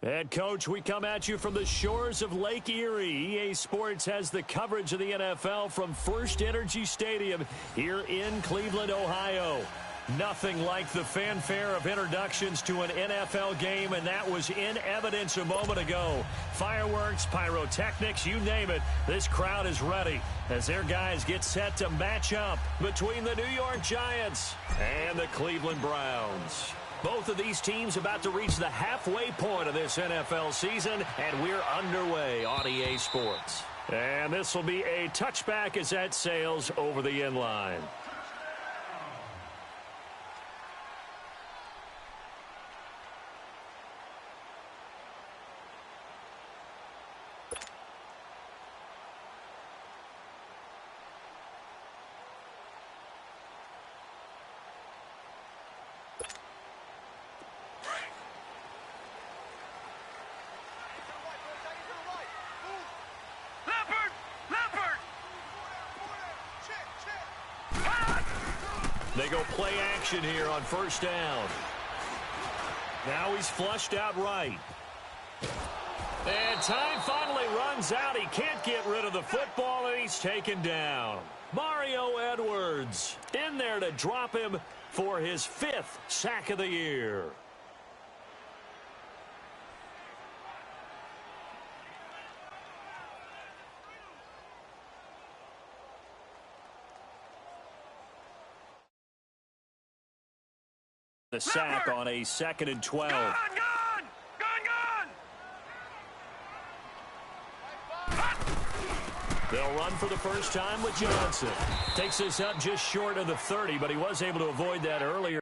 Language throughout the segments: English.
And, Coach, we come at you from the shores of Lake Erie. EA Sports has the coverage of the NFL from First Energy Stadium here in Cleveland, Ohio. Nothing like the fanfare of introductions to an NFL game, and that was in evidence a moment ago. Fireworks, pyrotechnics, you name it, this crowd is ready as their guys get set to match up between the New York Giants and the Cleveland Browns. Both of these teams about to reach the halfway point of this NFL season, and we're underway on EA Sports. And this will be a touchback as that sails over the end line. They go play action here on first down. Now he's flushed out right. And time finally runs out. He can't get rid of the football, and he's taken down. Mario Edwards in there to drop him for his 5th sack of the year. The sack on a 2nd and 12. Gone! They'll run for the first time with Johnson. Takes this up just short of the 30, but he was able to avoid that earlier.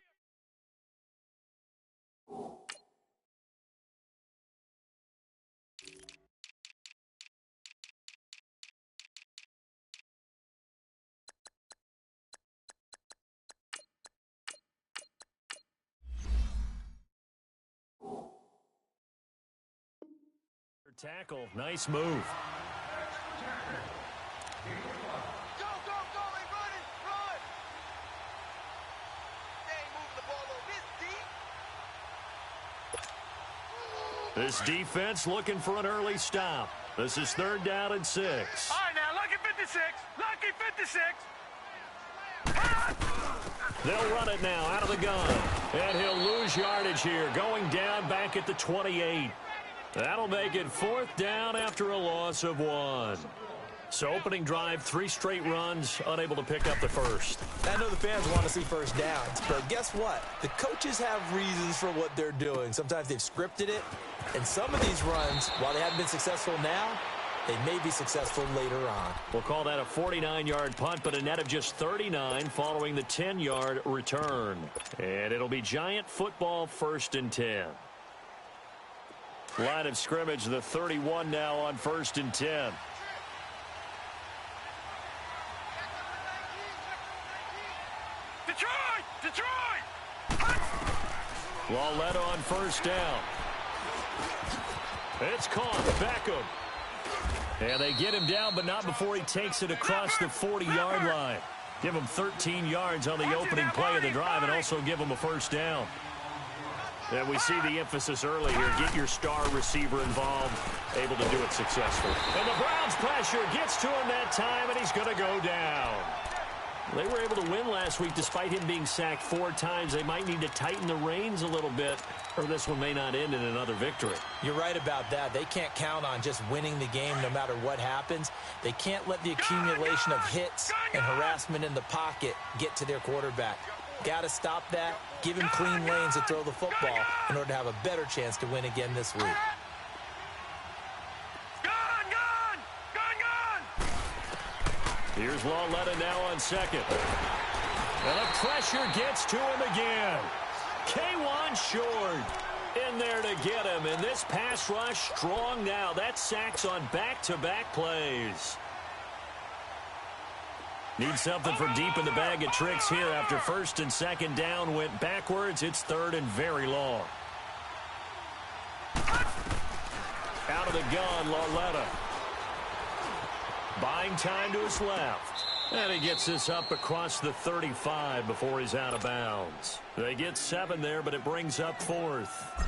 Tackle, nice move. Go, they run it, run! They ain't moving the ball over this deep. This defense looking for an early stop. This is 3rd down and 6. All right, now, lucky 56. Lucky 56. They'll run it now out of the gun. And he'll lose yardage here, going down back at the 28. That'll make it 4th down after a loss of 1. So opening drive, 3 straight runs, unable to pick up the first. I know the fans want to see first downs, but guess what? The coaches have reasons for what they're doing. Sometimes they've scripted it, and some of these runs, while they haven't been successful now, they may be successful later on. We'll call that a 49-yard punt, but a net of just 39 following the 10-yard return. And it'll be Giant football 1st and 10. Line of scrimmage, the 31 now on 1st and 10. Detroit! Lauletta on first down. It's caught. Beckham. And they get him down, but not before he takes it across the 40-yard line. Give him 13 yards on the opening play of the drive and also give him a first down. And we see the emphasis early here. Get your star receiver involved. Able to do it successfully. And the Browns pressure gets to him that time, and he's going to go down. They were able to win last week despite him being sacked 4 times. They might need to tighten the reins a little bit, or this one may not end in another victory. You're right about that. They can't count on just winning the game no matter what happens. They can't let the accumulation of hits and harassment in the pocket get to their quarterback. Got to stop that. Give him clean lanes to throw the football in order to have a better chance to win again this week. Here's Lauletta now on 2nd. And the pressure gets to him again. K1 short in there to get him. And this pass rush strong now. That sacks on back-to-back plays. Need something from deep in the bag of tricks here after 1st and 2nd down went backwards. It's 3rd and very long. Out of the gun, Lauletta. Buying time to his left. And he gets this up across the 35 before he's out of bounds. They get 7 there, but it brings up 4th.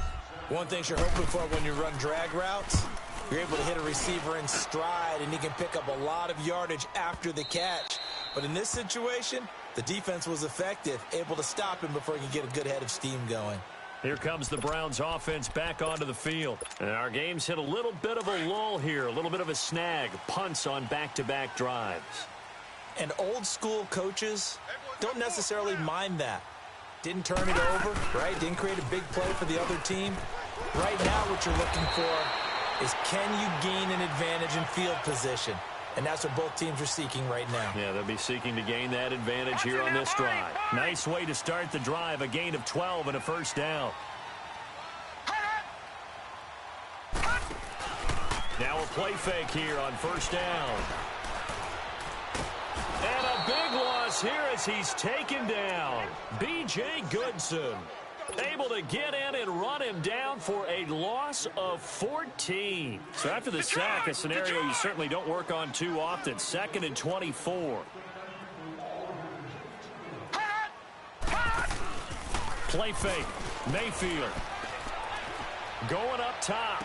One thing you're hoping for when you run drag routes, you're able to hit a receiver in stride, and he can pick up a lot of yardage after the catch. But in this situation, the defense was effective, able to stop him before he could get a good head of steam going. Here comes the Browns offense back onto the field. And our game's hit a little bit of a lull here, a little bit of a snag. Punts on back-to-back drives. And old school coaches don't necessarily mind that. Didn't turn it over, right? Didn't create a big play for the other team. Right now what you're looking for is, can you gain an advantage in field position? And that's what both teams are seeking right now. Yeah, they'll be seeking to gain that advantage here on this drive. Nice way to start the drive, a gain of 12 and a first down. Now a play fake here on first down. And a big loss here as he's taken down. B.J. Goodson able to get in and run him down for a loss of 14. So after the sack, a scenario you certainly don't work on too often. 2nd and 24. Play fake. Mayfield going up top.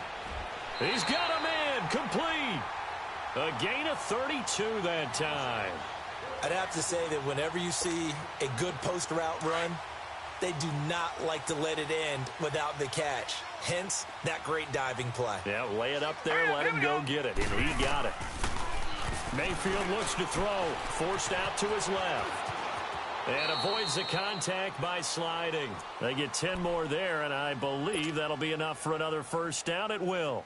He's got him in. Complete. A gain of 32 that time. I'd have to say that whenever you see a good post route run, they do not like to let it end without the catch. Hence, that great diving play. Yeah, lay it up there, let him go get it, and he got it. Mayfield looks to throw, forced out to his left. And avoids the contact by sliding. They get 10 more there, and I believe that'll be enough for another first down. It will.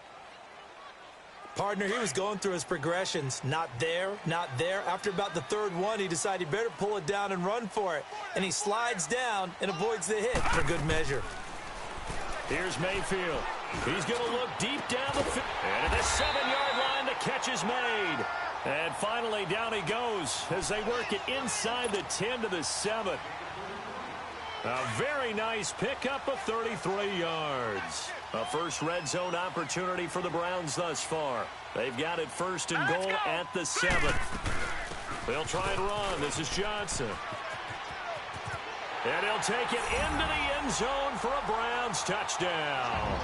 Partner, he was going through his progressions. Not there, not there. After about the third one, he decided he better pull it down and run for it. And he slides down and avoids the hit for good measure. Here's Mayfield. He's going to look deep down the field. And at the 7-yard line, the catch is made. And finally, down he goes as they work it inside the 10 to the 7. A very nice pickup of 33 yards. A first red zone opportunity for the Browns thus far. They've got it 1st and goal at the 7. They'll try and run. This is Johnson. And he'll take it into the end zone for a Browns touchdown.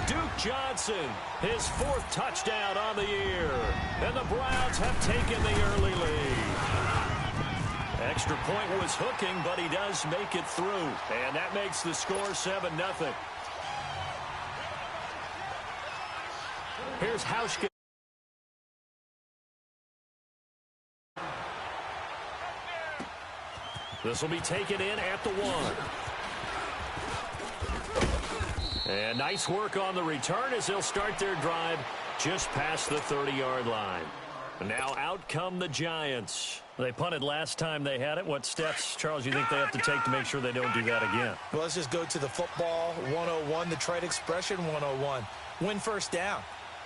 Duke Johnson, his 4th touchdown on the year. And the Browns have taken the early lead. Extra point was hooking, but he does make it through. And that makes the score 7-0. Here's Hauschka. This will be taken in at the 1. And nice work on the return as they'll start their drive just past the 30-yard line. Now out come the Giants. They punted last time they had it. What steps, Charles, you think they have to take to make sure they don't do that again? Well, let's just go to the football 101, the trite expression 101. Win first down.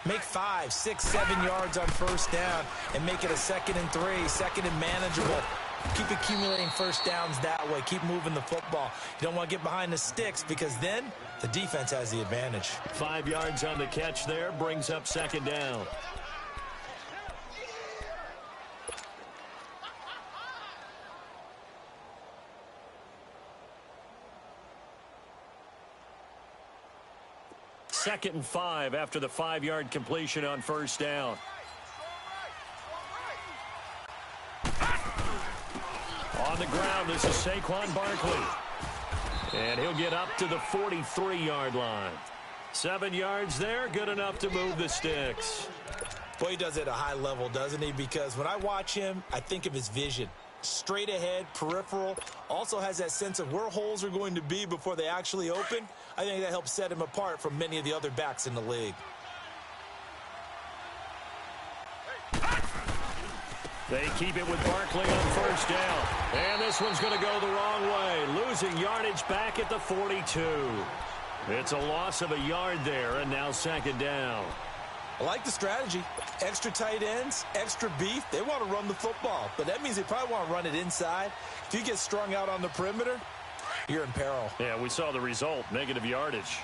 Make 5, 6, 7 yards on first down and make it a 2nd and 3, 2nd and manageable. Keep accumulating first downs that way. Keep moving the football. You don't want to get behind the sticks because then the defense has the advantage. 5 yards on the catch there brings up 2nd down. Second and 5 after the 5-yard completion on first down. On the ground, this is Saquon Barkley. And he'll get up to the 43-yard line. 7 yards there, good enough to move the sticks. Boy, he does it at a high level, doesn't he? Because when I watch him, I think of his vision. Straight ahead, peripheral, also has that sense of where holes are going to be before they actually open. I think that helps set him apart from many of the other backs in the league. They keep it with Barkley on first down. And this one's going to go the wrong way. Losing yardage back at the 42. It's a loss of a yard there, and now 2nd down. I like the strategy. Extra tight ends, extra beef. They want to run the football, but that means they probably want to run it inside. If you get strung out on the perimeter, you're in peril. Yeah, we saw the result, negative yardage.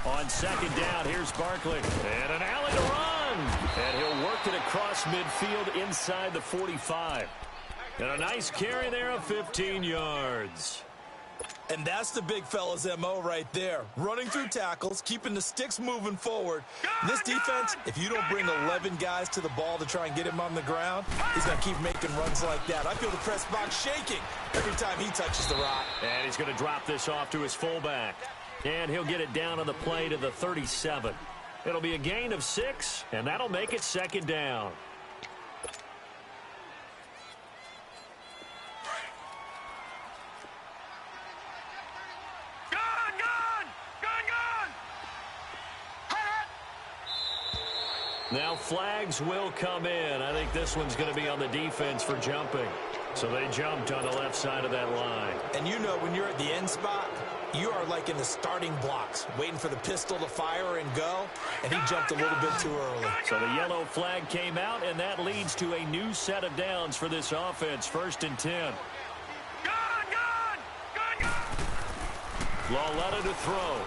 On 2nd down, here's Barkley. And an alley to run. And he'll work it across midfield inside the 45. And a nice carry there of 15 yards. And that's the big fella's MO right there. Running through tackles, keeping the sticks moving forward. This defense, if you don't bring 11 guys to the ball to try and get him on the ground, he's going to keep making runs like that. I feel the press box shaking every time he touches the rock. And he's going to drop this off to his fullback. And he'll get it down on the play to the 37. It'll be a gain of 6, and that'll make it second down. Now flags will come in. I think this one's going to be on the defense for jumping. So they jumped on the left side of that line. And you know when you're at the end spot, you are like in the starting blocks, waiting for the pistol to fire and go, and he jumped a little bit too early. So the yellow flag came out, and that leads to a new set of downs for this offense. 1st and 10. Lauletta to throw.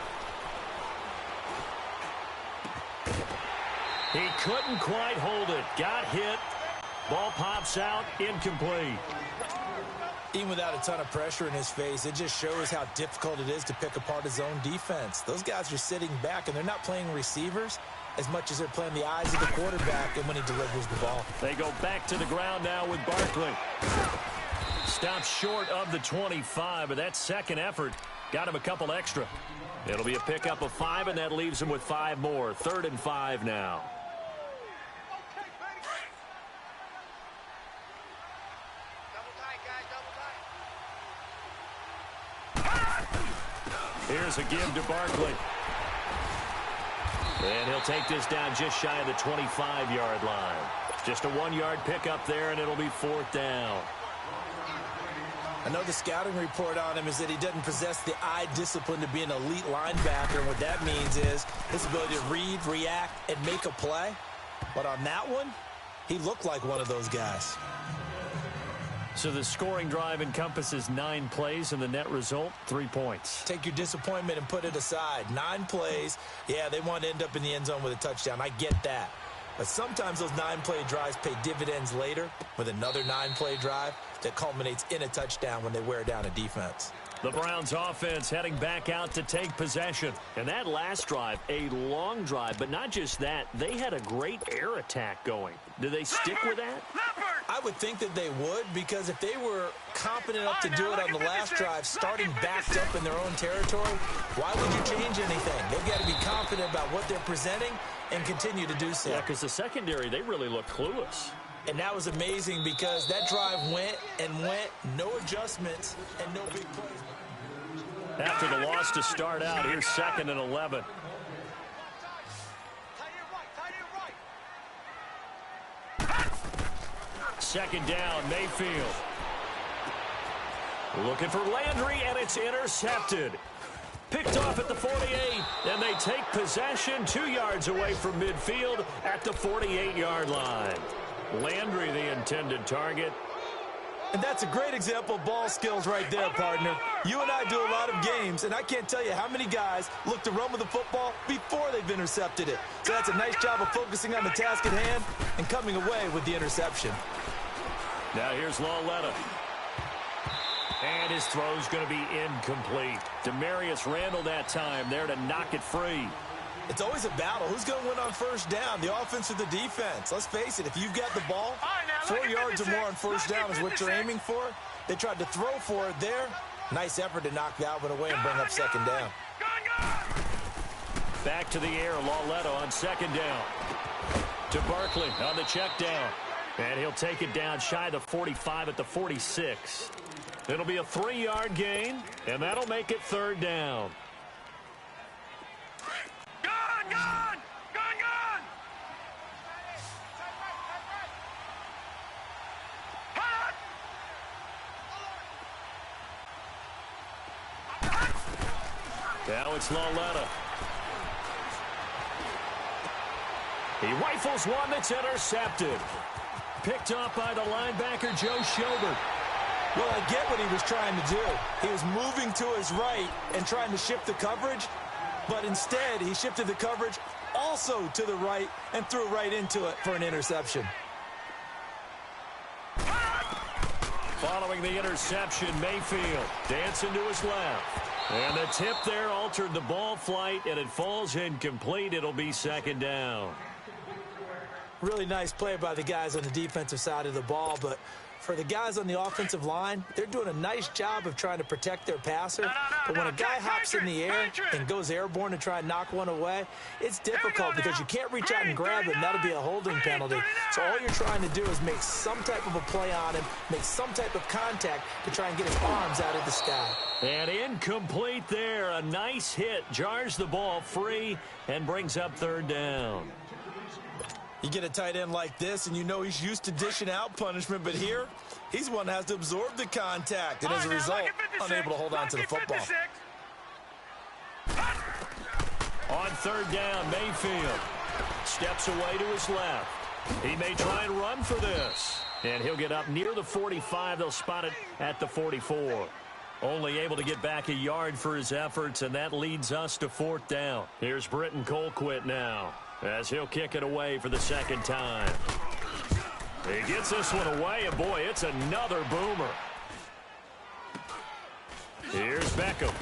He couldn't quite hold it. Got hit. Ball pops out. Incomplete. Even without a ton of pressure in his face, it just shows how difficult it is to pick apart his own defense. Those guys are sitting back, and they're not playing receivers as much as they're playing the eyes of the quarterback and when he delivers the ball. They go back to the ground now with Barkley. Stops short of the 25, but that second effort got him a couple extra. It'll be a pickup of 5, and that leaves him with 5 more. 3rd and 5 now. Here's a give to Barkley. And he'll take this down just shy of the 25-yard line. Just a 1-yard pickup there, and it'll be 4th down. I know the scouting report on him is that he doesn't possess the eye discipline to be an elite linebacker. And what that means is his ability to read, react, and make a play. But on that one, he looked like one of those guys. So the scoring drive encompasses 9 plays, and the net result, 3 points. Take your disappointment and put it aside. 9 plays. Yeah, they want to end up in the end zone with a touchdown. I get that. But sometimes those 9-play drives pay dividends later with another 9-play drive that culminates in a touchdown when they wear down a defense. The Browns offense heading back out to take possession. And that last drive, a long drive, but not just that, they had a great air attack going. Do they stick with that? I would think that they would, because if they were confident enough to do it on the last drive, starting backed up in their own territory, why would you change anything? They've got to be confident about what they're presenting and continue to do so. Yeah, because the secondary, they really look clueless. And that was amazing because that drive went and went, no adjustments and no big plays. After the loss to start out, here's 2nd and 11. Second down, Mayfield. Looking for Landry, and it's intercepted. Picked off at the 48, and they take possession 2 yards away from midfield at the 48-yard line. Landry, the intended target. And that's a great example of ball skills right there, partner. You and I do a lot of games, and I can't tell you how many guys look to run with the football before they've intercepted it. So that's a nice job of focusing on the task at hand and coming away with the interception. Now here's Lauletta. And his throw's going to be incomplete. Demarius Randall that time there to knock it free. It's always a battle. Who's going to win on first down, the offense or the defense? Let's face it, if you've got the ball, 4 yards or more on first down is what you're aiming for. They tried to throw for it there. Nice effort to knock that one away and bring up second down. Back to the air, Lauletta on second down. To Barkley on the check down. And he'll take it down shy of the 45 at the 46. It'll be a 3-yard gain, and that'll make it third down. Now it's Lauletta. He rifles one that's intercepted. Picked off by the linebacker, Joe Schobert. Well, I get what he was trying to do. He was moving to his right and trying to shift the coverage, but instead he shifted the coverage also to the right, and threw right into it for an interception. Following the interception, Mayfield dancing to his left. And the tip there altered the ball flight, and it falls incomplete. It'll be second down. Really nice play by the guys on the defensive side of the ball, but for the guys on the offensive line, they're doing a nice job of trying to protect their passer. But when a guy hops in the air and goes airborne to try and knock one away, it's difficult because you can't reach out and grab him. That'll be a holding penalty. So all you're trying to do is make some type of a play on him, make some type of contact to try and get his arms out of the sky. And incomplete there. A nice hit. Jars the ball free and brings up third down. You get a tight end like this, and you know he's used to dishing out punishment, but here, he's one that has to absorb the contact, and as a result, unable to hold on to the football. On third down, Mayfield steps away to his left. He may try and run for this, and he'll get up near the 45. They'll spot it at the 44. Only able to get back a yard for his efforts, and that leads us to fourth down. Here's Britton Colquitt now, as he'll kick it away for the second time. He gets this one away, and boy, it's another boomer. Here's Beckham.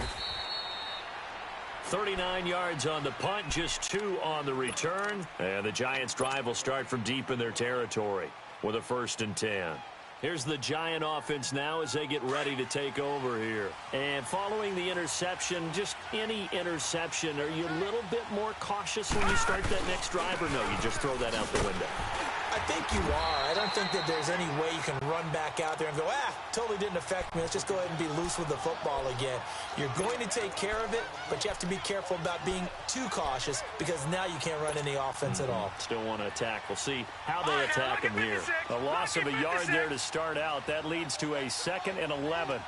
39 yards on the punt, just 2 on the return. And the Giants' drive will start from deep in their territory with a 1st and 10. Here's the Giant offense now as they get ready to take over here. And following the interception, just any interception, are you a little bit more cautious when you start that next drive, or no, you just throw that out the window? I think you are. I don't think that there's any way you can run back out there and go, totally didn't affect me. Let's just go ahead and be loose with the football again. You're going to take care of it, but you have to be careful about being too cautious because now you can't run any offense at all. Still want to attack. We'll see how they attack him here. A loss of a yard there to start out. That leads to a 2nd and 11.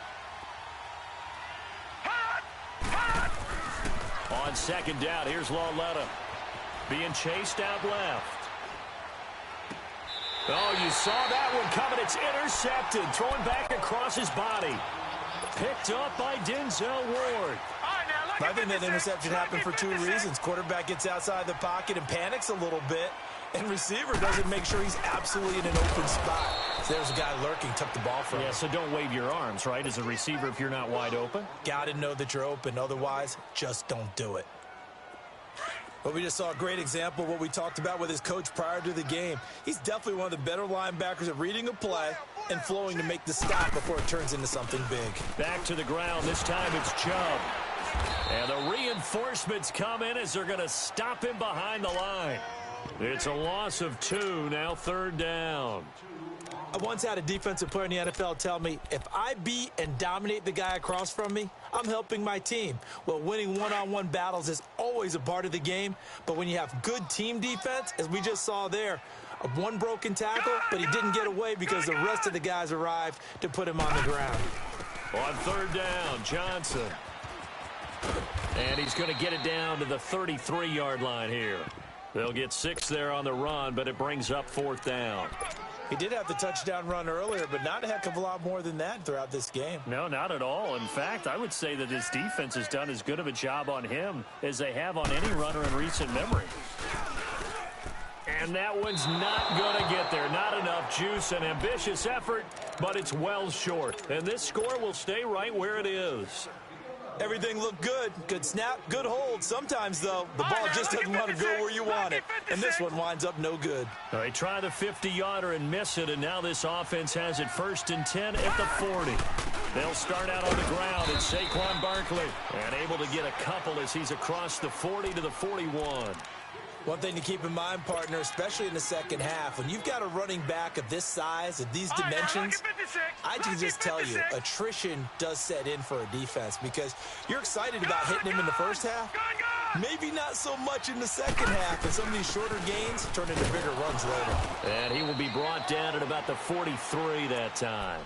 On second down, here's Lauletta being chased out left. Oh, you saw that one coming. It's intercepted. Throwing back across his body. Picked up by Denzel Ward. I think that interception happened for 2 reasons. Quarterback gets outside the pocket and panics a little bit, and receiver doesn't make sure he's absolutely in an open spot. So there's a guy lurking, took the ball from him. Yeah, so don't wave your arms, right, as a receiver if you're not wide open. Got to know that you're open. Otherwise, just don't do it. But we just saw a great example of what we talked about with his coach prior to the game. He's definitely one of the better linebackers at reading a play and flowing to make the stop before it turns into something big. Back to the ground. This time it's Chubb. And the reinforcements come in as they're going to stop him behind the line. It's a loss of 2, now 3rd down. I once had a defensive player in the NFL tell me, if I beat and dominate the guy across from me, I'm helping my team. Well, winning one-on-one battles is always a part of the game, but when you have good team defense, as we just saw there, one broken tackle, but he didn't get away because the rest of the guys arrived to put him on the ground. On 3rd down, Johnson. And he's going to get it down to the 33-yard line here. They'll get 6 there on the run, but it brings up 4th down. He did have the touchdown run earlier, but not a heck of a lot more than that throughout this game. No, not at all. In fact, I would say that his defense has done as good of a job on him as they have on any runner in recent memory. And that one's not going to get there. Not enough juice. An ambitious effort, but it's well short. And this score will stay right where it is. Everything looked good. Good snap, good hold. Sometimes, though, the ball just doesn't want to go where you want it. And this one winds up no good. They try the 50-yarder and miss it, and now this offense has it 1st and 10 at the 40. They'll start out on the ground. It's Saquon Barkley. And able to get a couple as he's across the 40 to the 41. One thing to keep in mind, partner, especially in the second half, when you've got a running back of this size, of these dimensions, I can just tell you, attrition does set in for a defense because you're excited about hitting him in the first half. Maybe not so much in the second half, and some of these shorter gains turn into bigger runs later. And he will be brought down at about the 43 that time.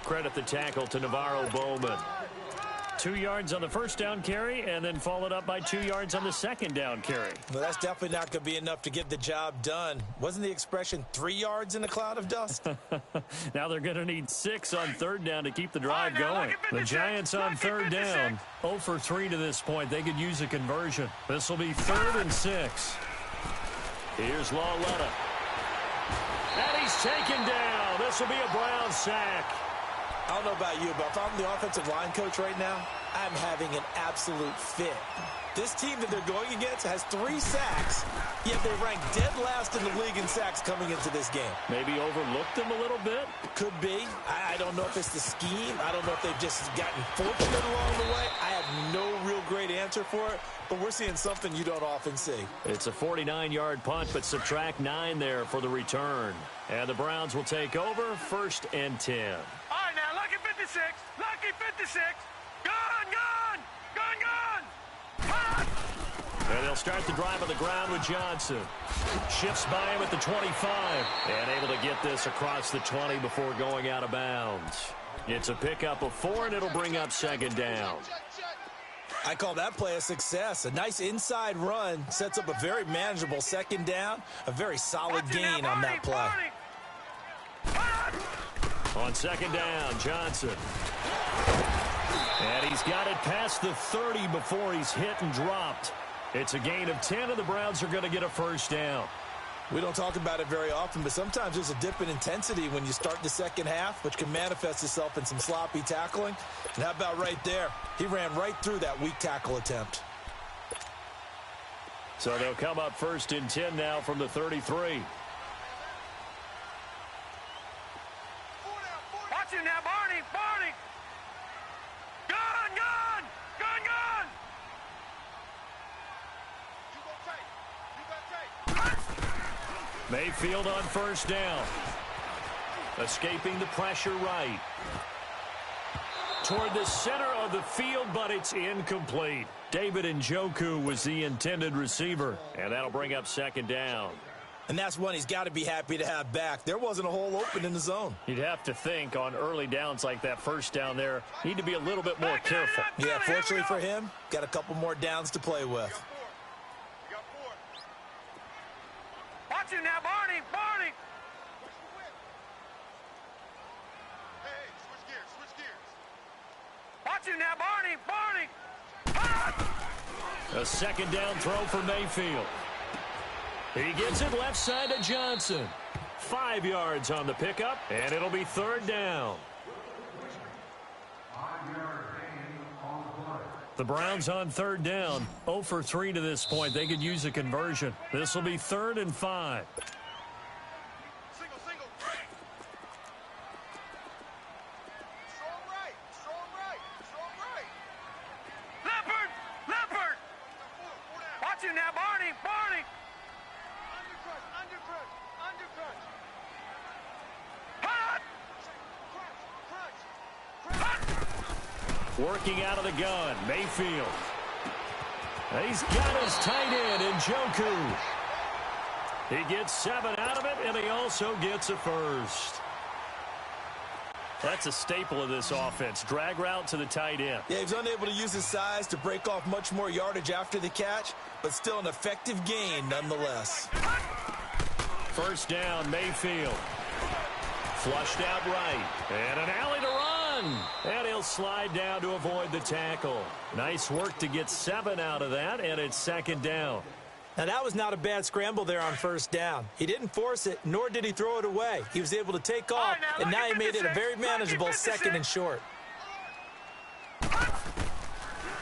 Credit the tackle to Navarro Bowman. 2 yards on the first down carry, and then followed up by 2 yards on the second down carry. Well, that's definitely not going to be enough to get the job done. Wasn't the expression 3 yards in a cloud of dust? Now they're going to need 6 on 3rd down to keep the drive going. The Giants on 3rd down, 0 for 3 to this point. They could use a conversion. This will be 3rd and 6. Here's Lawletta. And he's taken down. This will be a Brown sack. I don't know about you, but if I'm the offensive line coach right now, I'm having an absolute fit. This team that they're going against has 3 sacks, yet they rank dead last in the league in sacks coming into this game. Maybe overlooked them a little bit? Could be. I don't know if it's the scheme. I don't know if they've just gotten fortunate along the way. I have no real great answer for it, but we're seeing something you don't often see. It's a 49-yard punt, but subtract 9 there for the return. And the Browns will take over, 1st and 10. All right, now, lucky 56. Lucky 56. Gun, gun. Gun, gun. Gun. And they'll start the drive on the ground with Johnson. Shifts by him at the 25. And able to get this across the 20 before going out of bounds. It's a pickup of 4, and it'll bring up 2nd down. I call that play a success. A nice inside run sets up a very manageable 2nd down. A very solid gain on that play. On 2nd down, Johnson. And he's got it past the 30 before he's hit and dropped. It's a gain of 10, and the Browns are going to get a 1st down. We don't talk about it very often, but sometimes there's a dip in intensity when you start the 2nd half, which can manifest itself in some sloppy tackling. And how about right there? He ran right through that weak tackle attempt. So they'll come up 1st and 10 now from the 33. Watch him now, Barney. Barney. Gun, gun. Gun, gun. You gonna take. Mayfield on 1st down. Escaping the pressure right. Toward the center of the field, but it's incomplete. David Njoku was the intended receiver, and that'll bring up 2nd down. And that's one he's got to be happy to have back. There wasn't a hole open in the zone. You'd have to think on early downs like that 1st down there, need to be a little bit more careful. Yeah, fortunately for him, got a couple more downs to play with. Watch him now, Barney. Barney. Hey, switch gears. Watch him now, Barney. Barney. A 2nd down throw for Mayfield. He gets it left side to Johnson. 5 yards on the pickup, and it'll be 3rd down. The Browns on 3rd down. 0 for 3 to this point. They could use a conversion. This will be 3rd and 5. Single. Strong right. Leopard. Watch him now, Barney. Undercrush. Working out of the gun, Mayfield. He's got his tight end, Njoku. He gets 7 out of it, and he also gets a 1st. That's a staple of this offense. Drag route to the tight end. Yeah, he's unable to use his size to break off much more yardage after the catch, but still an effective gain nonetheless. 1st down, Mayfield. Flushed out right. And an alley to run. And he'll slide down to avoid the tackle. Nice work to get 7 out of that, and it's 2nd down. Now, that was not a bad scramble there on 1st down. He didn't force it, nor did he throw it away. He was able to take off, and now he made it a very manageable 2nd and short.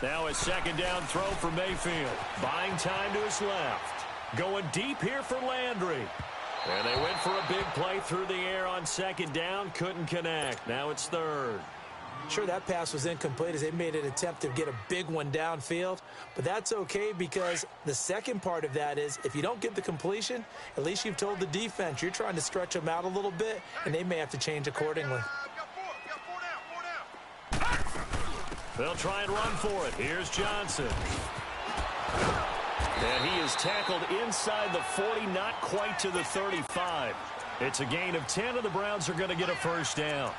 Now a 2nd down throw for Mayfield. Buying time to his left. Going deep here for Landry. And they went for a big play through the air on 2nd down. Couldn't connect. Now it's 3rd. Sure, that pass was incomplete as they made an attempt to get a big one downfield. But that's okay because the second part of that is if you don't get the completion, at least you've told the defense you're trying to stretch them out a little bit, and they may have to change accordingly. They'll try and run for it. Here's Johnson. And he is tackled inside the 40, not quite to the 35. It's a gain of 10, and the Browns are going to get a 1st down.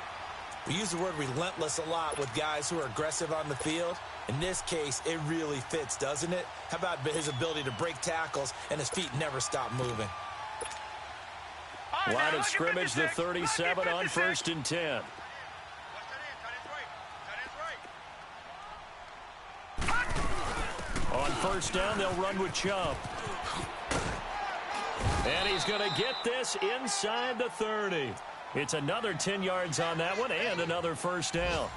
We use the word relentless a lot with guys who are aggressive on the field. In this case, it really fits, doesn't it? How about his ability to break tackles and his feet never stop moving? Line of scrimmage, the 37 on 1st and 10. On 1st down, they'll run with Chubb. And he's going to get this inside the 30. It's another 10 yards on that one and another first down.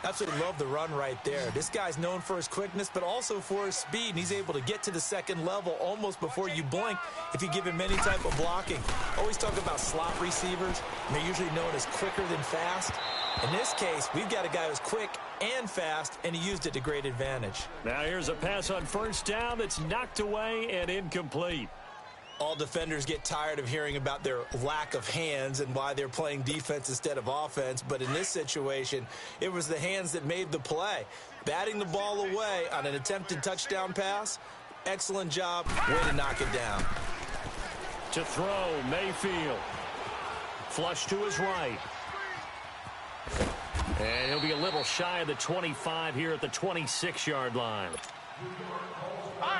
Absolutely love the run right there. This guy's known for his quickness, but also for his speed. And he's able to get to the second level almost before you blink if you give him any type of blocking. Always talk about slot receivers. And they're usually known as quicker than fast. In this case, we've got a guy who's quick and fast, and he used it to great advantage. Now here's a pass on first down that's knocked away and incomplete. All defenders get tired of hearing about their lack of hands and why they're playing defense instead of offense. But in this situation, it was the hands that made the play. Batting the ball away on an attempted touchdown pass, excellent job. Way to knock it down. To throw, Mayfield. Flush to his right. And he'll be a little shy of the 25 here at the 26-yard line.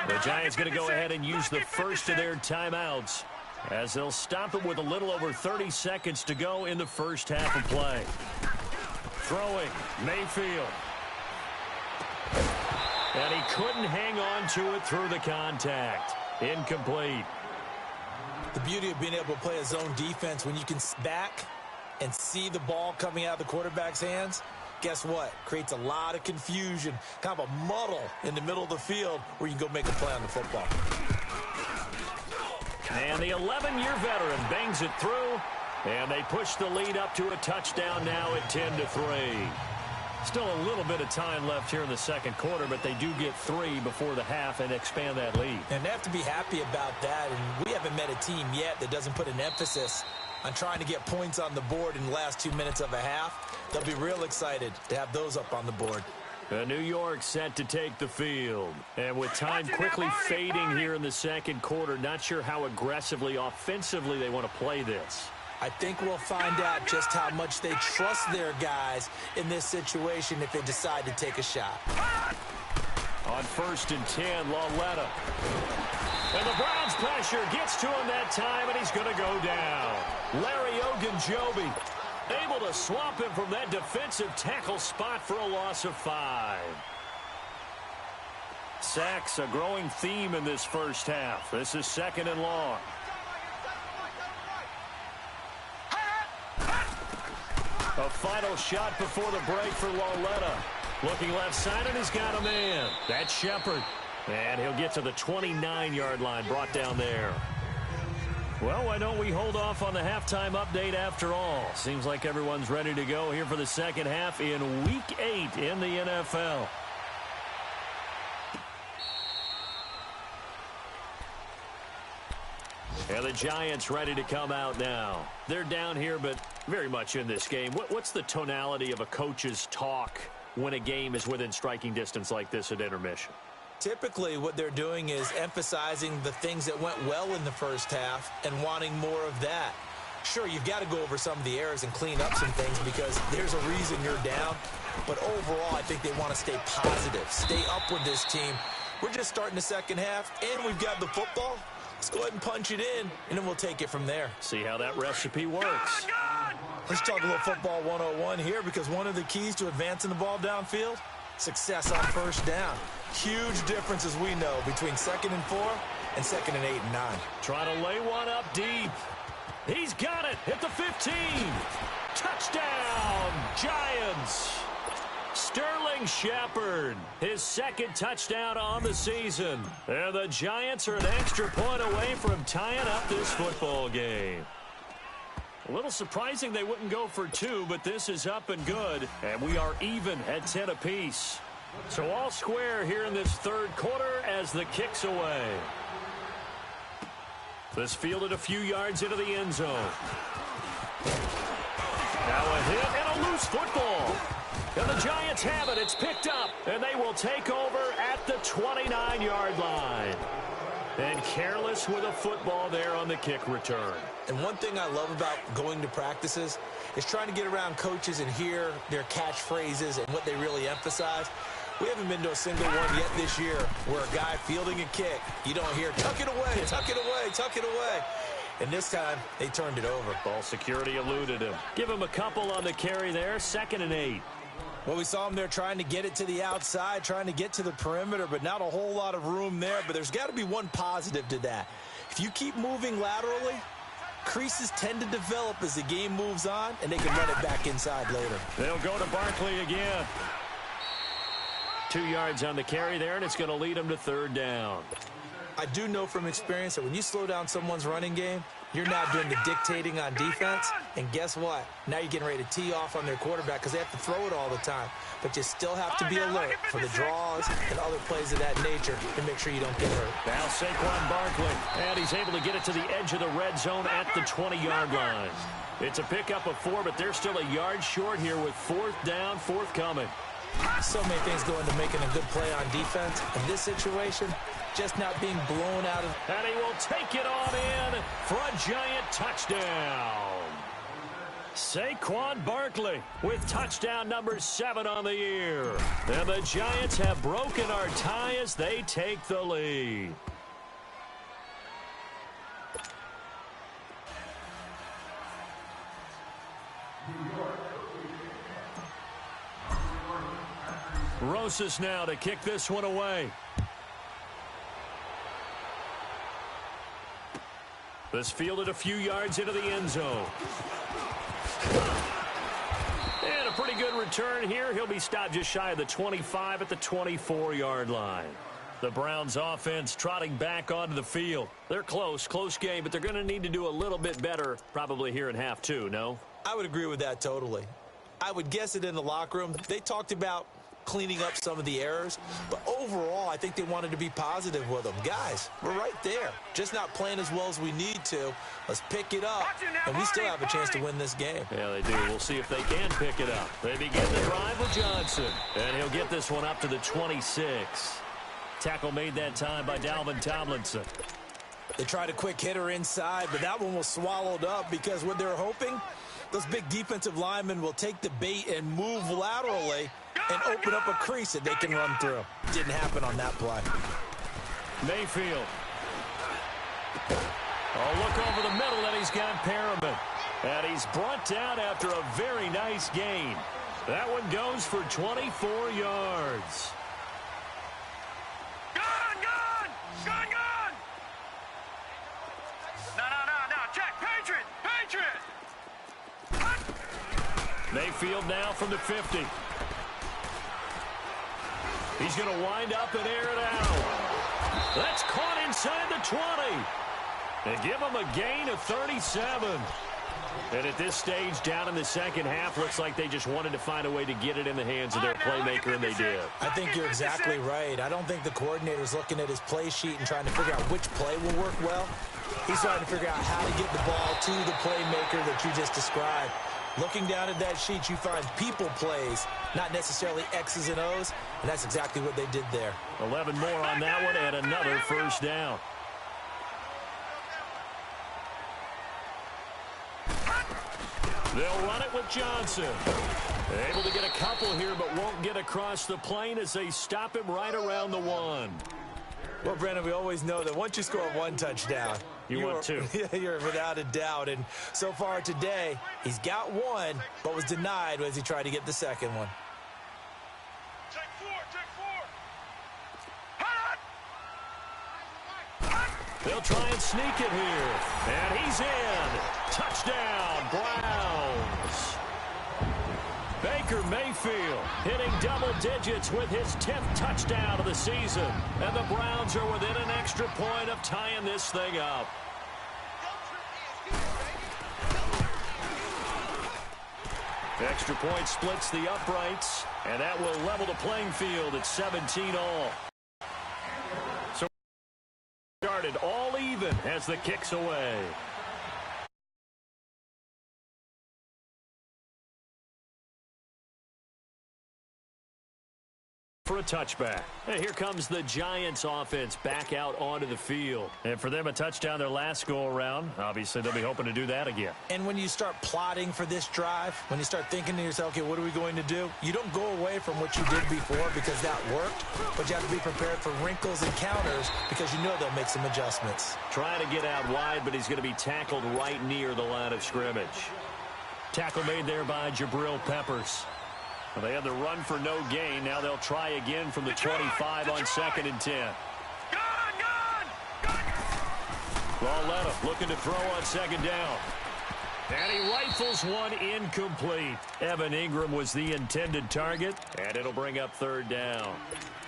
The Giants going to go ahead and use the first of their timeouts as they'll stop it with a little over 30 seconds to go in the first half of play. Throwing, Mayfield. And he couldn't hang on to it through the contact. Incomplete. The beauty of being able to play a zone defense when you can back and see the ball coming out of the quarterback's hands, guess what? Creates a lot of confusion, kind of a muddle in the middle of the field where you can go make a play on the football. And the 11-year veteran bangs it through, and they push the lead up to a touchdown now at 10-3. Still a little bit of time left here in the second quarter, but they do get 3 before the half and expand that lead. And they have to be happy about that, and we haven't met a team yet that doesn't put an emphasis on trying to get points on the board in the last 2 minutes of a half. They'll be real excited to have those up on the board. New York set to take the field. And with time quickly fading here in the second quarter, not sure how aggressively, offensively they want to play this. I think we'll find out just how much they trust their guys in this situation if they decide to take a shot. On 1st and 10, Lauletta. And the Browns pressure gets to him that time, and he's going to go down. Larry Ogunjobi able to swap him from that defensive tackle spot for a loss of 5. Sacks, a growing theme in this first half. This is 2nd and long. A final shot before the break for Lauletta. Looking left side, and he's got a man. That's Shepard. And he'll get to the 29-yard line, brought down there. Well, why don't we hold off on the halftime update after all? Seems like everyone's ready to go here for the second half in Week 8 in the NFL. And the Giants ready to come out now. They're down here, but very much in this game. What's the tonality of a coach's talk when a game is within striking distance like this at intermission? Typically, what they're doing is emphasizing the things that went well in the first half and wanting more of that. Sure, you've got to go over some of the errors and clean up some things because there's a reason you're down. But overall, I think they want to stay positive, stay up with this team. We're just starting the second half, and we've got the football. Let's go ahead and punch it in, and then we'll take it from there. See how that recipe works. Let's talk a little football 101 here because one of the keys to advancing the ball downfield, success on first down. Huge difference, as we know, between 2nd and 4 and 2nd and 8 and 9. Trying to lay one up deep. He's got it at the 15. Touchdown, Giants. Sterling Shepard, his 2nd touchdown on the season. And the Giants are an extra point away from tying up this football game. A little surprising they wouldn't go for 2, but this is up and good. And we are even at 10 apiece. So all square here in this third quarter as the kick's away. This fielded a few yards into the end zone. Now a hit and a loose football. And the Giants have it. It's picked up. And they will take over at the 29-yard line. And careless with a football there on the kick return. And one thing I love about going to practices is trying to get around coaches and hear their catchphrases and what they really emphasize. We haven't been to a single one yet this year where a guy fielding a kick, you don't hear, tuck it away, tuck it away, tuck it away. And this time, they turned it over. Ball security eluded him. Give him a couple on the carry there, 2nd and 8. Well, we saw him there trying to get it to the outside, trying to get to the perimeter, but not a whole lot of room there. But there's got to be one positive to that. If you keep moving laterally, creases tend to develop as the game moves on, and they can run it back inside later. They'll go to Barkley again. 2 yards on the carry there, and it's going to lead them to third down. I do know from experience that when you slow down someone's running game, you're now doing the dictating on defense. And guess what? Now you're getting ready to tee off on their quarterback because they have to throw it all the time. But you still have to be alert for the draws and other plays of that nature to make sure you don't get hurt. Now Saquon Barkley, and he's able to get it to the edge of the red zone at the 20-yard line. It's a pickup of 4, but they're still a yard short here with fourth down, forthcoming. So many things go into making a good play on defense. In this situation, just not being blown out of. And he will take it on in for a giant touchdown. Saquon Barkley with touchdown number 7 on the year. And the Giants have broken our tie as they take the lead. Rosas now to kick this one away. This fielded a few yards into the end zone. And a pretty good return here. He'll be stopped just shy of the 25 at the 24-yard line. The Browns offense trotting back onto the field. They're close game, but they're going to need to do a little bit better probably here in half 2, no? I would agree with that totally. I would guess it in the locker room. They talked about cleaning up some of the errors, but overall I think they wanted to be positive with them. Guys, we're right there, just not playing as well as we need to. Let's pick it up, and we still have a chance to win this game. Yeah, they do. We'll see if they can pick it up. They begin the drive with Johnson, and he'll get this one up to the 26. Tackle made that time by Dalvin Tomlinson. They tried a quick hitter inside, but that one was swallowed up because what they're hoping, those big defensive linemen will take the bait and move laterally and open up a crease that they can run through. Didn't happen on that play. Mayfield. Oh, look over the middle, and he's got Perriman. And he's brought down after a very nice gain. That one goes for 24 yards. Gone! No, check, Patriot! Mayfield now from the 50. He's going to wind up and air it out. That's caught inside the 20. They give him a gain of 37. And at this stage, down in the second half, looks like they just wanted to find a way to get it in the hands of their playmaker, and they did. I think you're exactly right. I don't think the coordinator's looking at his play sheet and trying to figure out which play will work well. He's trying to figure out how to get the ball to the playmaker that you just described. Looking down at that sheet, you find people plays, not necessarily X's and O's, and that's exactly what they did there. 11 more on that one and another first down. They'll run it with Johnson. Able to get a couple here, but won't get across the plane as they stop him right around the 1. Well, Brandon, we always know that once you score 1 touchdown, you want 2. You're without a doubt. And so far today, he's got 1, but was denied as he tried to get the second one. Take 4. They'll try and sneak it here. And he's in. Touchdown, Browns. Baker Mayfield hitting double digits with his 10th touchdown of the season. And the Browns are within an extra point of tying this thing up. Extra point splits the uprights, and that will level the playing field at 17 all. So started all even as the kick's away. For a touchback. And here comes the Giants offense back out onto the field. And for them, a touchdown their last go-around. Obviously, they'll be hoping to do that again. And when you start plotting for this drive, when you start thinking to yourself, okay, what are we going to do? You don't go away from what you did before because that worked, but you have to be prepared for wrinkles and counters because you know they'll make some adjustments. Trying to get out wide, but he's going to be tackled right near the line of scrimmage. Tackle made there by Jabril Peppers. Well, they had the run for no gain. Now they'll try again from the 25 on 2nd and 10. Lauletta looking to throw on second down. And he rifles one incomplete. Evan Ingram was the intended target, and it'll bring up third down.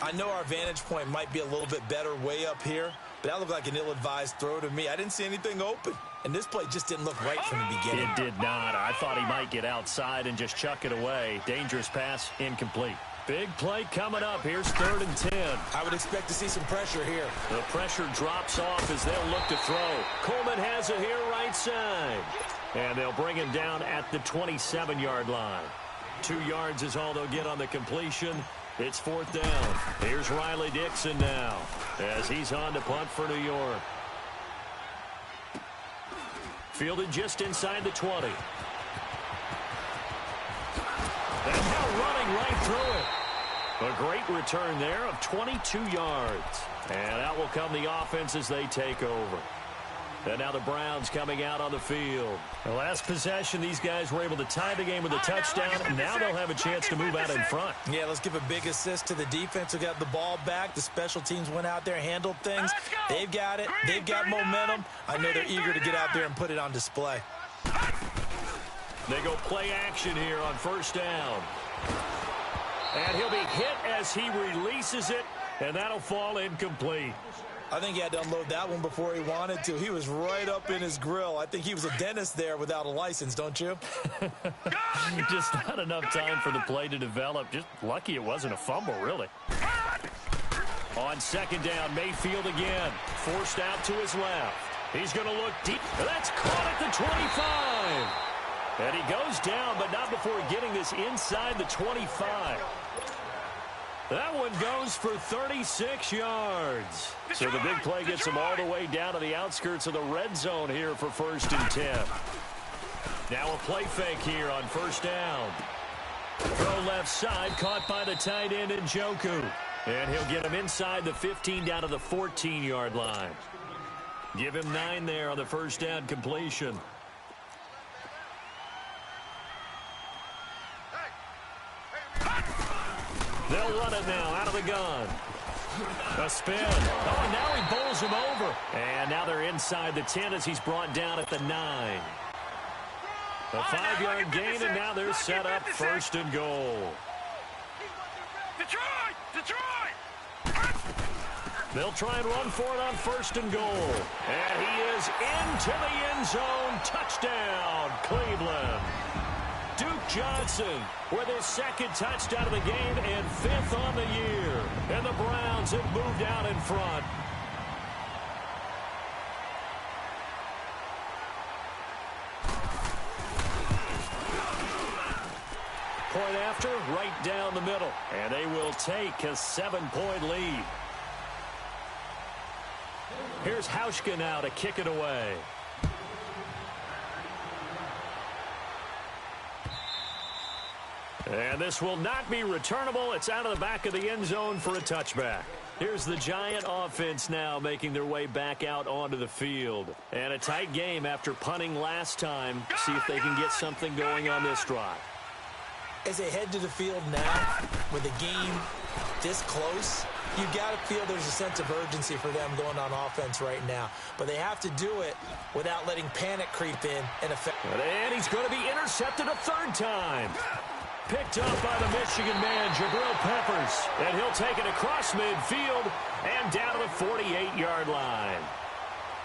I know our vantage point might be a little bit better way up here, but that looked like an ill-advised throw to me. I didn't see anything open, and this play just didn't look right from the beginning. It did not. I thought he might get outside and just chuck it away. Dangerous pass, incomplete. Big play coming up. Here's 3rd and 10. I would expect to see some pressure here. The pressure drops off as they'll look to throw. Coleman has it here right side. And they'll bring him down at the 27-yard line. 2 yards is all they'll get on the completion. It's 4th down. Here's Riley Dixon now as he's on to punt for New York. Fielded just inside the 20. And now running right through it. A great return there of 22 yards. And out will come the offense as they take over. And now the Browns coming out on the field. The last possession, these guys were able to tie the game with a touchdown, and now they'll have a chance to move out in front. Yeah, let's give a big assist to the defense who got the ball back. The special teams went out there, handled things. They've got it. They've got momentum. I know they're eager to get out there and put it on display. They go play action here on 1st down. And he'll be hit as he releases it, and that'll fall incomplete. I think he had to unload that one before he wanted to. He was right up in his grill. I think he was a dentist there without a license, don't you? Just not enough time for the play to develop. Just lucky it wasn't a fumble, really. On 2nd down, Mayfield again. Forced out to his left. He's going to look deep. That's caught at the 25. And he goes down, but not before getting this inside the 25. That one goes for 36 yards. So the big play gets him all the way down to the outskirts of the red zone here for 1st and 10. Now a play fake here on 1st down. Throw left side, caught by the tight end Njoku. And he'll get him inside the 15 down to the 14-yard line. Give him 9 there on the 1st down completion. They'll run it now out of the gun. A spin. Oh, and now he bowls him over. And now they're inside the 10 as he's brought down at the 9. A 5-yard gain, and now they're set up 1st and goal. Detroit! They'll try and run for it on 1st and goal. And he is into the end zone. Touchdown, Cleveland. Duke Johnson with his 2nd touchdown of the game and 5th on the year. And the Browns have moved out in front. Point after, right down the middle. And they will take a 7-point lead. Here's Hauschka now to kick it away. And this will not be returnable. It's out of the back of the end zone for a touchback. Here's the Giant offense now making their way back out onto the field. And a tight game after punting last time. See if they can get something going on this drive. As they head to the field now, with the game this close, you got to feel there's a sense of urgency for them going on offense right now. But they have to do it without letting panic creep in and affect. And he's going to be intercepted a 3rd time. Picked up by the Michigan man, Jabril Peppers. And he'll take it across midfield and down to the 48-yard line.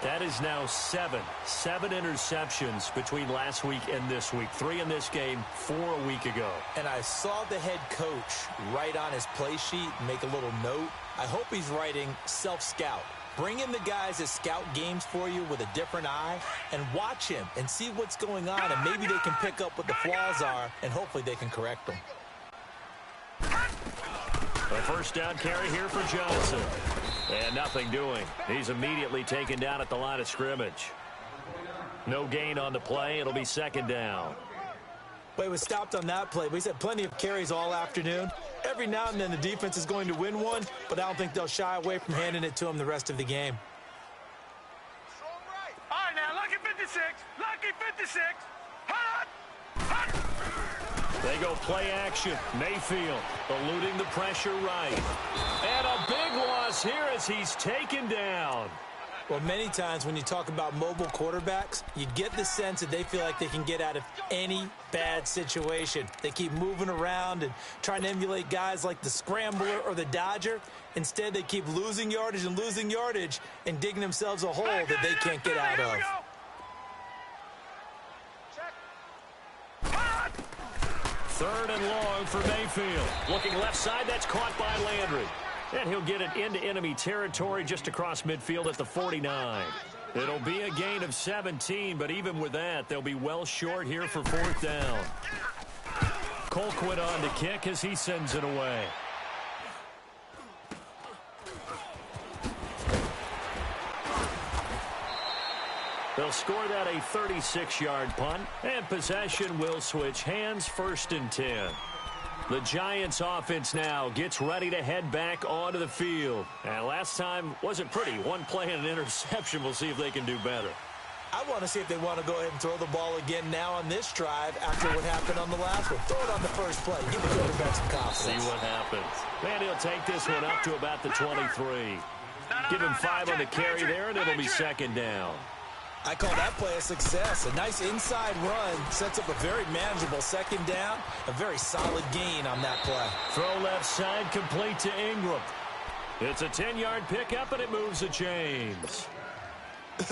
That is now 7 interceptions between last week and this week. 3 in this game, 4 a week ago. And I saw the head coach write on his play sheet, make a little note. I hope he's writing self-scout. Bring in the guys that scout games for you with a different eye and watch him and see what's going on, and maybe they can pick up what the flaws are, and hopefully they can correct them. A 1st down carry here for Johnson. And nothing doing. He's immediately taken down at the line of scrimmage. No gain on the play. It'll be 2nd down. Well, he was stopped on that play, but he's had plenty of carries all afternoon. Every now and then the defense is going to win one, but I don't think they'll shy away from handing it to him the rest of the game. All right, now, lucky 56. Lucky 56. Hot! Hot! They go play action. Mayfield eluding the pressure right. And a big loss here as he's taken down. Well, many times when you talk about mobile quarterbacks, you get the sense that they feel like they can get out of any bad situation. They keep moving around and trying to emulate guys like the Scrambler or the Dodger. Instead, they keep losing yardage and digging themselves a hole that they can't get out of. Third and long for Mayfield. Looking left side, that's caught by Landry. And he'll get it into enemy territory just across midfield at the 49. It'll be a gain of 17, but even with that, they'll be well short here for fourth down. Colquitt on to kick as he sends it away. They'll score that a 36-yard punt, and possession will switch hands, 1st and 10. The Giants offense now gets ready to head back onto the field. And last time wasn't pretty. One play and an interception. We'll see if they can do better. I want to see if they want to go ahead and throw the ball again now on this drive after what happened on the last one. Throw it on the first play. Give the quarterback some confidence. See what happens. And he'll take this one up to about the 23. Give him 5 on the carry there, and it'll be 2nd down. I call that play a success. A nice inside run sets up a very manageable 2nd down. A very solid gain on that play. Throw left side, complete to Ingram. It's a 10-yard pickup, and it moves the chains.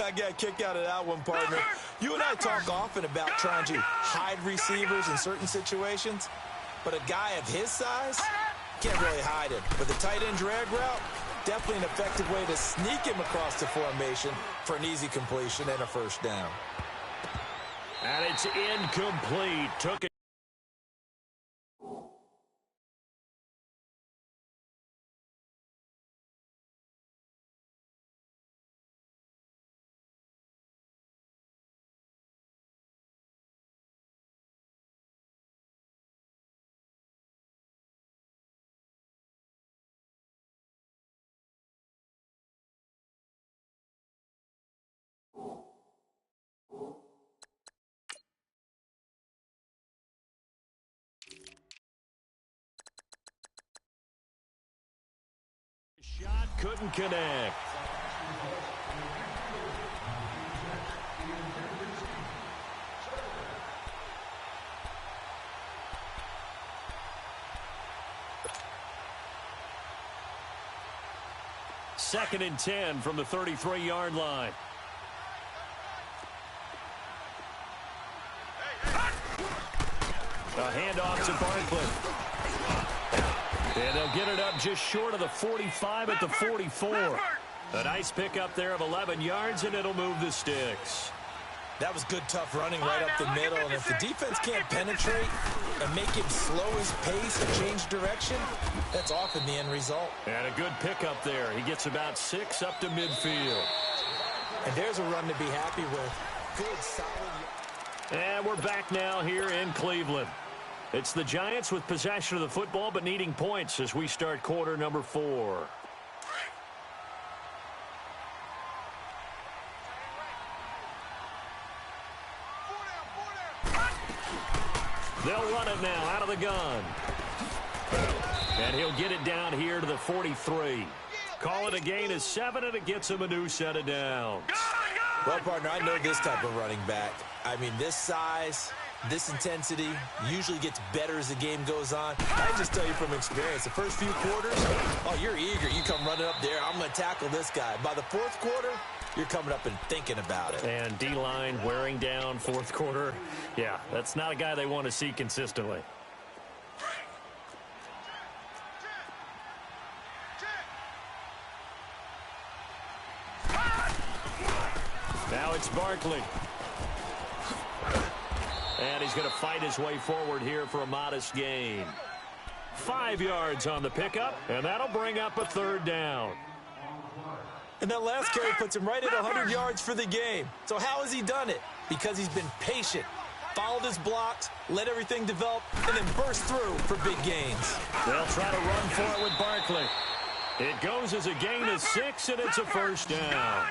I got a kick out of that one, partner. You and I talk often about trying to hide receivers in certain situations, but a guy of his size can't really hide him. With a tight end drag route, definitely an effective way to sneak him across the formation for an easy completion and a 1st down. And it's incomplete. Took it. Shot couldn't connect. Second and 10 from the 33-yard line. A handoff to Barkley. And they'll get it up just short of the 45 at the 44. A nice pickup there of 11 yards, and it'll move the sticks. That was good, tough running right up the middle. And if the defense can't penetrate and make him slow his pace and change direction, that's often the end result. And a good pickup there. He gets about 6 up to midfield. And there's a run to be happy with. Good, solid. And we're back now here in Cleveland. It's the Giants with possession of the football but needing points as we start quarter number 4. They'll run it now out of the gun. And he'll get it down here to the 43. Call it a gain of 7, and it gets him a new set of downs. Well, partner, I know this type of running back. I mean, this size, this intensity usually gets better as the game goes on. I just tell you from experience, the first few quarters, oh, you're eager. You come running up there. I'm going to tackle this guy. By the 4th quarter, you're coming up and thinking about it. And D-line wearing down 4th quarter. Yeah, that's not a guy they want to see consistently. Now it's Barkley. And he's going to fight his way forward here for a modest gain. 5 yards on the pickup, and that'll bring up a 3rd down. And that last carry puts him right at 100 yards for the game. So how has he done it? Because he's been patient, followed his blocks, let everything develop, and then burst through for big gains. They'll try to run for it with Barkley. It goes as a gain of 6, and it's a 1st down.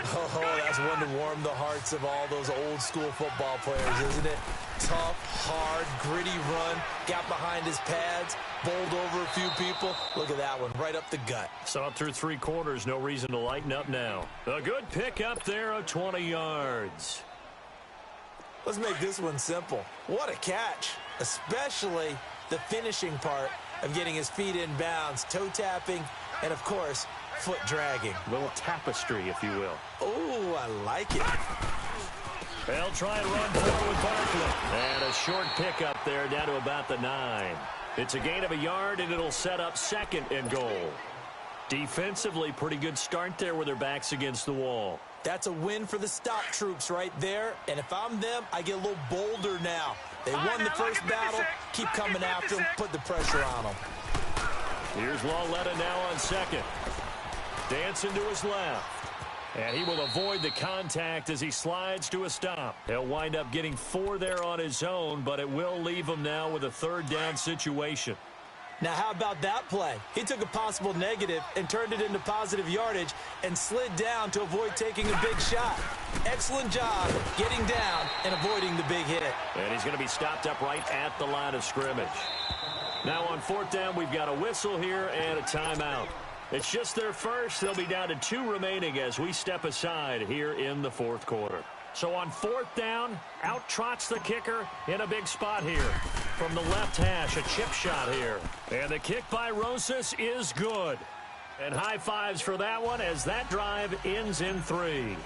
Oh, that's one to warm the hearts of all those old school football players, isn't it? Tough, hard, gritty run, got behind his pads, bowled over a few people. Look at that one, right up the gut. Saw it through 3 quarters, no reason to lighten up now. A good pick up there of 20 yards. Let's make this one simple. What a catch, especially the finishing part of getting his feet in bounds, toe tapping, and of course, foot dragging. A little tapestry, if you will. Oh, I like it. They'll try and run forward with Barkley. And a short pickup there down to about the 9. It's a gain of a yard, and it'll set up 2nd and goal. Defensively, pretty good start there with their backs against the wall. That's a win for the stop troops right there. And if I'm them, I get a little bolder now. They won the first battle. Keep coming after them. Put the pressure on them. Here's Lawletta now on 2nd. Dancing to his left. And he will avoid the contact as he slides to a stop. He'll wind up getting 4 there on his own, but it will leave him now with a 3rd down situation. Now, how about that play? He took a possible negative and turned it into positive yardage and slid down to avoid taking a big shot. Excellent job getting down and avoiding the big hit. And he's going to be stopped up right at the line of scrimmage. Now on 4th down, we've got a whistle here and a timeout. It's just their first. They'll be down to 2 remaining as we step aside here in the 4th quarter. So on 4th down, out trots the kicker in a big spot here. From the left hash, a chip shot here. And the kick by Rosas is good. And high fives for that one as that drive ends in 3.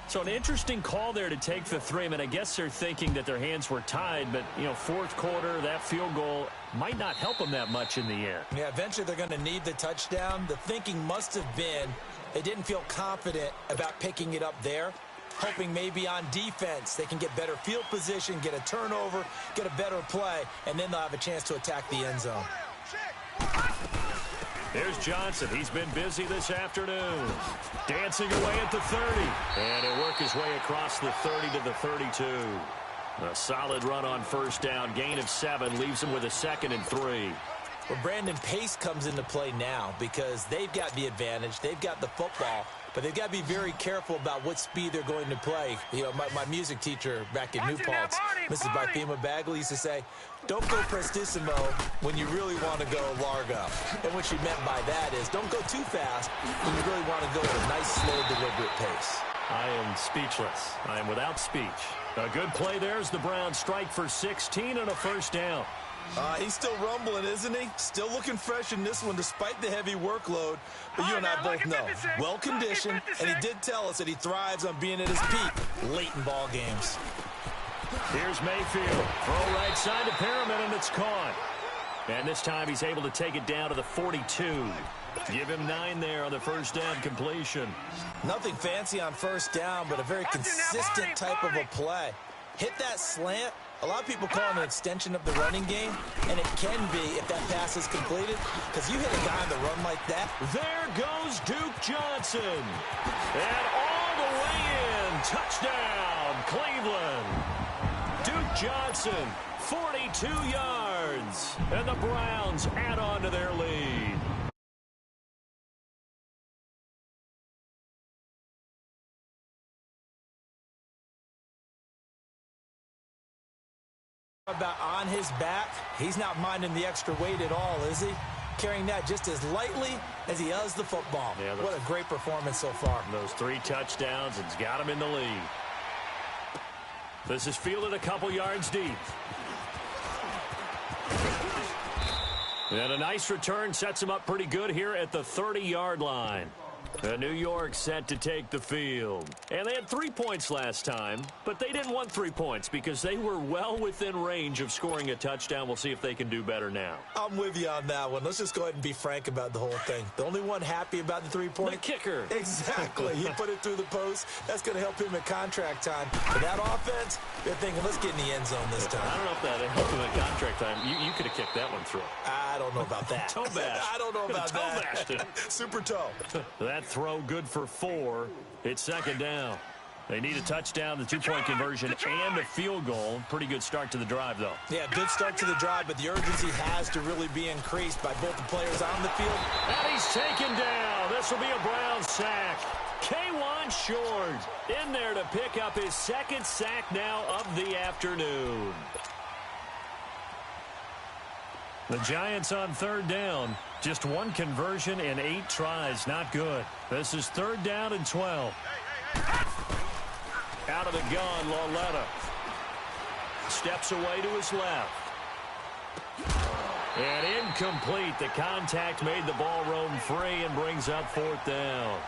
So an interesting call there to take the 3. I mean, I guess they're thinking that their hands were tied, but, 4th quarter, that field goal might not help them that much in the end. Yeah, eventually they're going to need the touchdown. The thinking must have been they didn't feel confident about picking it up there, hoping maybe on defense they can get better field position, get a turnover, get a better play, and then they'll have a chance to attack the end zone. There's Johnson. He's been busy this afternoon. Dancing away at the 30. And he'll work his way across the 30 to the 32. A solid run on 1st down. Gain of 7 leaves him with a 2nd and 3. Well, Brandon, pace comes into play now because they've got the advantage. They've got the football. But they've got to be very careful about what speed they're going to play. My music teacher back in New Paltz, Mrs. Barthema Bagley, used to say, don't go prestissimo when you really want to go largo. And what she meant by that is don't go too fast when you really want to go at a nice, slow, deliberate pace. I am speechless. I am without speech. A good play there as the Browns strike for 16 and a 1st down. He's still rumbling, isn't he? Still looking fresh in this one despite the heavy workload. But you and I both know, well-conditioned, and he did tell us that he thrives on being at his peak late in ball games. Here's Mayfield. Throw right side to Perriman, and it's caught. And this time he's able to take it down to the 42. Give him 9 there on the 1st down completion. Nothing fancy on 1st down, but a very consistent type of a play. Hit that slant. A lot of people call it an extension of the running game, and it can be if that pass is completed, because you hit a guy on the run like that. There goes Duke Johnson. And all the way in. Touchdown, Cleveland. Duke Johnson, 42 yards. And the Browns add on to their lead. About on his back, he's not minding the extra weight at all, is he? Carrying that just as lightly as he does the football. Yeah, what a great performance so far. Those 3 touchdowns, it's got him in the lead. This is fielded a couple yards deep. And a nice return sets him up pretty good here at the 30-yard line. New York set to take the field. And they had 3 points last time, but they didn't want 3 points because they were well within range of scoring a touchdown. We'll see if they can do better now. I'm with you on that one. Let's just go ahead and be frank about the whole thing. The only one happy about the 3 points? The kicker. Exactly. He put it through the post. That's going to help him at contract time. But that offense, they're thinking, let's get in the end zone this time. I don't know if that helped him at contract time. You could have kicked that one through. I don't know about that. Toe bash. I don't know about that. Toe bashed it. Super toe. That throw good for 4. It's 2nd down. They need a touchdown, the 2-point conversion, and a field goal. Pretty good start to the drive, though. Yeah, good start to the drive, but the urgency has to really be increased by both the players on the field. And he's taken down. This will be a Brown sack. K1 Short in there to pick up his second sack now of the afternoon. The Giants on third down. Just one conversion in 8 tries. Not good. This is 3rd down and 12. Out of the gun, Lauletta. Steps away to his left. And incomplete. The contact made the ball roam free and brings up 4th down.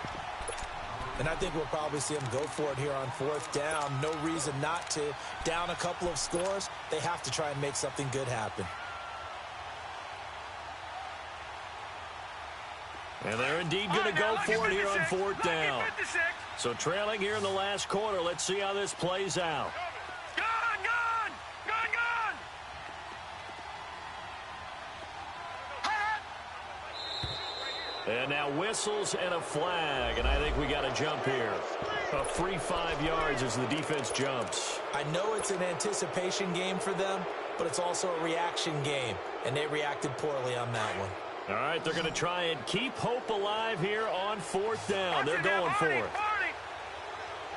And I think we'll probably see them go for it here on 4th down. No reason not to. Down a couple of scores, they have to try and make something good happen. And they're indeed going to go for it here on 4th down. So trailing here in the last quarter. Let's see how this plays out. And now whistles and a flag, and I think we got a jump here. A free 5 yards as the defense jumps. I know it's an anticipation game for them, but it's also a reaction game, and they reacted poorly on that one. All right, they're going to try and keep hope alive here on 4th down. They're going for it.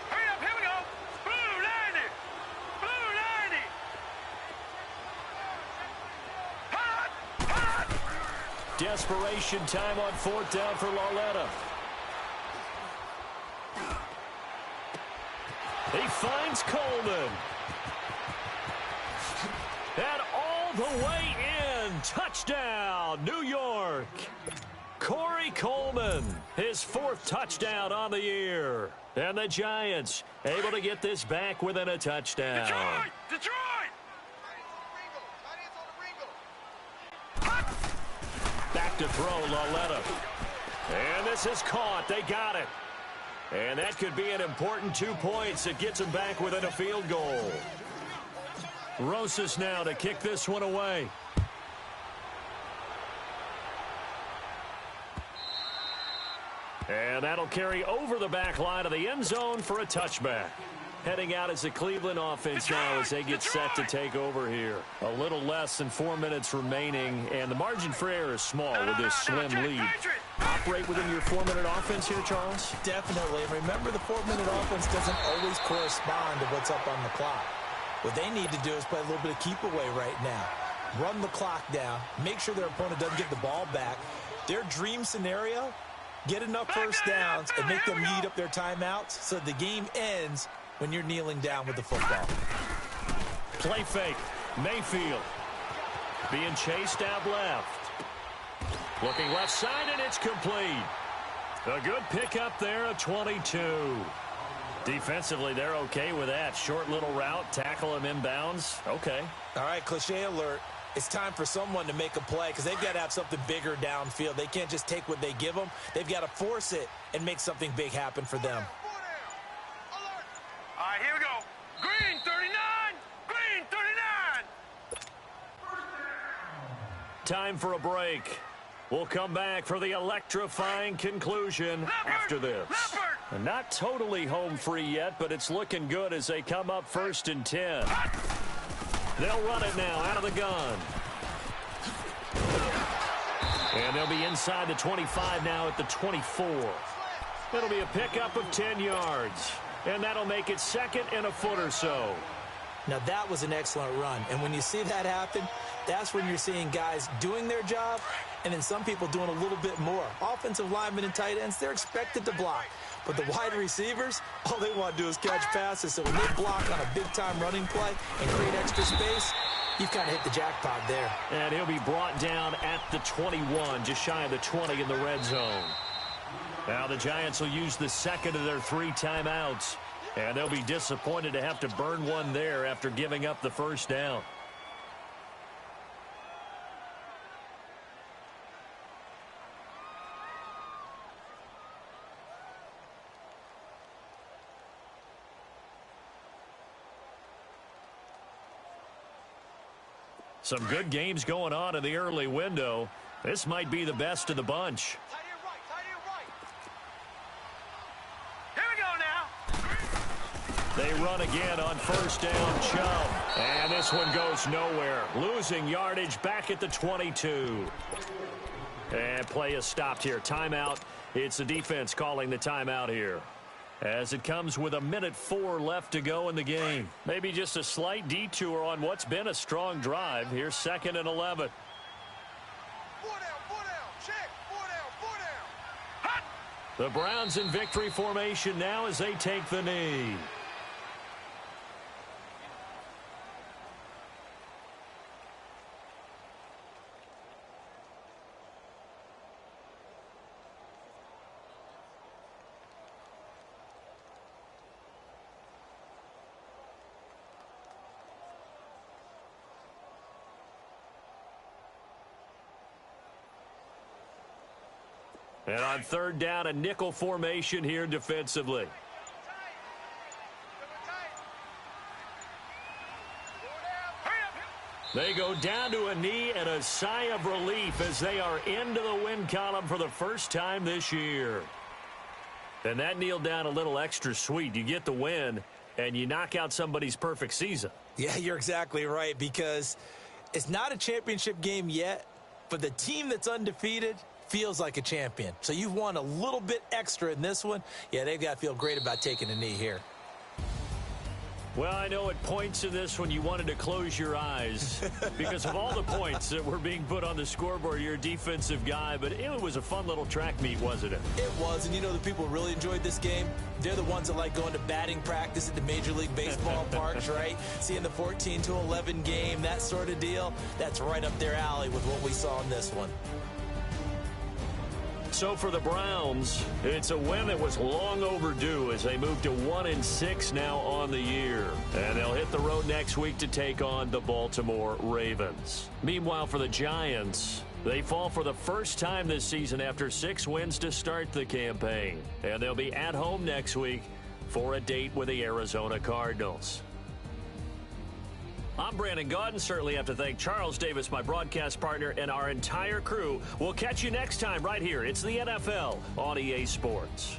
Hurry up, here we go. Blue 90. Blue 90. Hot, hot. Desperation time on 4th down for Lauletta. He finds Coleman. And all the way in. Touchdown, New York. Corey Coleman, his 4th touchdown on the year. And the Giants able to get this back within a touchdown. Detroit! Back to throw, Lauletta. And this is caught. They got it. And that could be an important 2 points. It gets them back within a field goal. Rosas now to kick this one away. And that'll carry over the back line of the end zone for a touchback. Heading out as the Cleveland offense now as they get set to take over here. A little less than 4 minutes remaining, and the margin for error is small with this slim lead. Operate within your 4-minute offense here, Charles? Definitely. Remember, the 4-minute offense doesn't always correspond to what's up on the clock. What they need to do is play a little bit of keep away right now. Run the clock down. Make sure their opponent doesn't get the ball back. Their dream scenario, get enough first downs and make them eat up their timeouts so the game ends when you're kneeling down with the football. Play fake. Mayfield being chased out left. Looking left side, and it's complete. A good pickup there at 22. Defensively, they're okay with that. Short little route, tackle him inbounds. Okay. All right, cliche alert. It's time for someone to make a play because they've got to have something bigger downfield. They can't just take what they give them. They've got to force it and make something big happen for them. All right, here we go. Green 39. Green 39. Time for a break. We'll come back for the electrifying conclusion after this. And not totally home free yet, but it's looking good as they come up 1st and 10. They'll run it now out of the gun. And they'll be inside the 25 now at the 24. It'll be a pickup of 10 yards. And that'll make it 2nd and a foot or so. Now, that was an excellent run. And when you see that happen, that's when you're seeing guys doing their job and then some people doing a little bit more. Offensive linemen and tight ends, they're expected to block. But the wide receivers, all they want to do is catch passes. So when they block on a big-time running play and create extra space, you've kind of hit the jackpot there. And he'll be brought down at the 21, just shy of the 20 in the red zone. Now the Giants will use the 2nd of their 3 timeouts. And they'll be disappointed to have to burn one there after giving up the 1st down. Some good games going on in the early window. This might be the best of the bunch. They run again on 1st down, Chubb. And this one goes nowhere. Losing yardage back at the 22. And play is stopped here. Timeout It's the defense calling the timeout here, as it comes with 1:04 left to go in the game. Maybe just a slight detour on what's been a strong drive. Here's 2nd and 11. The Browns in victory formation now as they take the knee. And on 3rd down, a nickel formation here defensively. They go down to a knee and a sigh of relief as they are into the win column for the first time this year. And that kneel down a little extra sweet. You get the win, and you knock out somebody's perfect season. Yeah, you're exactly right, because it's not a championship game yet, but the team that's undefeated feels like a champion. So you've won a little bit extra in this one. Yeah, they've got to feel great about taking a knee here. Well, I know at points in this one you wanted to close your eyes because of all the points that were being put on the scoreboard. You're a defensive guy, but it was a fun little track meet, wasn't it? It was, and you know the people who really enjoyed this game? They're the ones that like going to batting practice at the Major League Baseball parks, right? Seeing the 14-11 game, that sort of deal. That's right up their alley with what we saw in this one. So for the Browns, it's a win that was long overdue as they move to 1-6 now on the year. And they'll hit the road next week to take on the Baltimore Ravens. Meanwhile, for the Giants, they fall for the first time this season after 6 wins to start the campaign. And they'll be at home next week for a date with the Arizona Cardinals. I'm Brandon Gaudin. Certainly have to thank Charles Davis, my broadcast partner, and our entire crew. We'll catch you next time right here. It's the NFL on EA Sports.